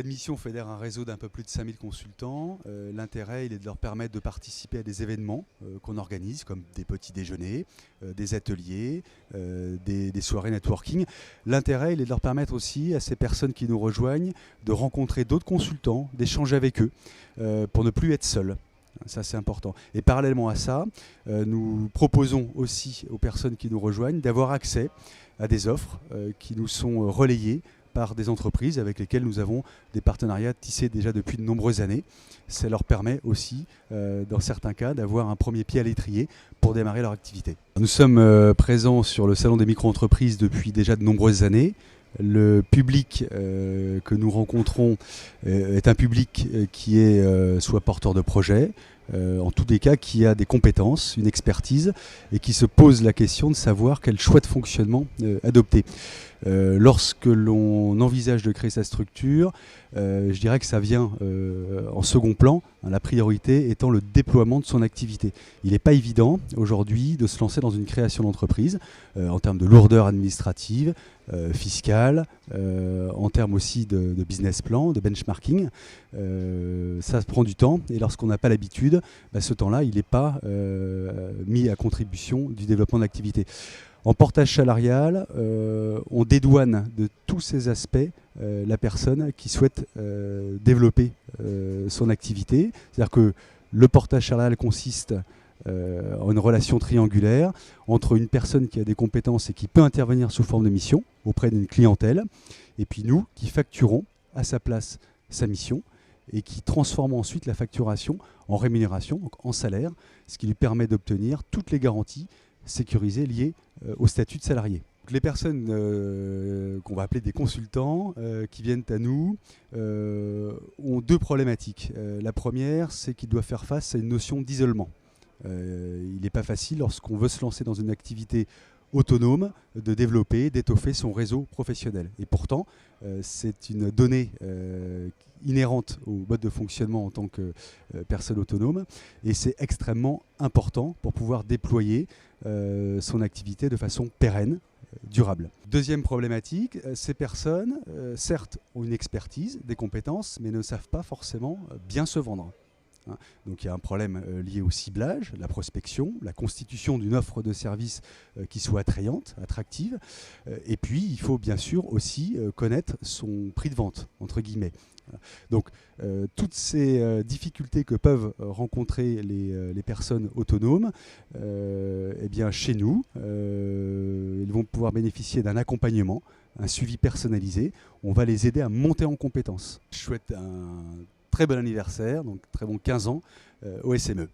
Mission fédère un réseau d'un peu plus de 5000 consultants. L'intérêt, il est de leur permettre de participer à des événements qu'on organise, comme des petits déjeuners, des ateliers, des soirées networking. L'intérêt, il est de leur permettre aussi à ces personnes qui nous rejoignent de rencontrer d'autres consultants, d'échanger avec eux, pour ne plus être seuls. Ça, c'est important. Et parallèlement à ça, nous proposons aussi aux personnes qui nous rejoignent d'avoir accès à des offres qui nous sont relayées par des entreprises avec lesquelles nous avons des partenariats tissés déjà depuis de nombreuses années. Ça leur permet aussi, dans certains cas, d'avoir un premier pied à l'étrier pour démarrer leur activité. Nous sommes présents sur le Salon des micro-entreprises depuis déjà de nombreuses années. Le public que nous rencontrons est un public qui est soit porteur de projets, en tous les cas qui a des compétences, une expertise et qui se pose la question de savoir quel choix de fonctionnement adopter. Lorsque l'on envisage de créer sa structure, je dirais que ça vient en second plan, la priorité étant le déploiement de son activité. Il n'est pas évident aujourd'hui de se lancer dans une création d'entreprise en termes de lourdeur administrative, fiscale, en termes aussi de business plan, de benchmarking. Ça prend du temps et lorsqu'on n'a pas l'habitude, ce temps-là, il n'est pas mis à contribution du développement de l'activité. En portage salarial, on dédouane de tous ces aspects la personne qui souhaite développer son activité. C'est-à-dire que le portage salarial consiste en une relation triangulaire entre une personne qui a des compétences et qui peut intervenir sous forme de mission auprès d'une clientèle, et puis nous qui facturons à sa place sa mission et qui transformons ensuite la facturation en rémunération, donc en salaire, ce qui lui permet d'obtenir toutes les garanties sécurisées liées au statut de salarié. Les personnes qu'on va appeler des consultants qui viennent à nous ont deux problématiques. La première, c'est qu'ils doivent faire face à une notion d'isolement. Il n'est pas facile lorsqu'on veut se lancer dans une activité autonome de développer, d'étoffer son réseau professionnel. Et pourtant, c'est une donnée inhérente au mode de fonctionnement en tant que personne autonome et c'est extrêmement important pour pouvoir déployer son activité de façon pérenne, durable. Deuxième problématique, ces personnes, certes, ont une expertise, des compétences, mais ne savent pas forcément bien se vendre. Donc il y a un problème lié au ciblage, la prospection, la constitution d'une offre de service qui soit attrayante, attractive. Et puis il faut bien sûr aussi connaître son prix de vente, entre guillemets. Donc toutes ces difficultés que peuvent rencontrer les personnes autonomes, eh bien, chez nous, ils vont pouvoir bénéficier d'un accompagnement, un suivi personnalisé. On va les aider à monter en compétences. Je souhaite un très bon anniversaire, donc très bon 15 ans au SME.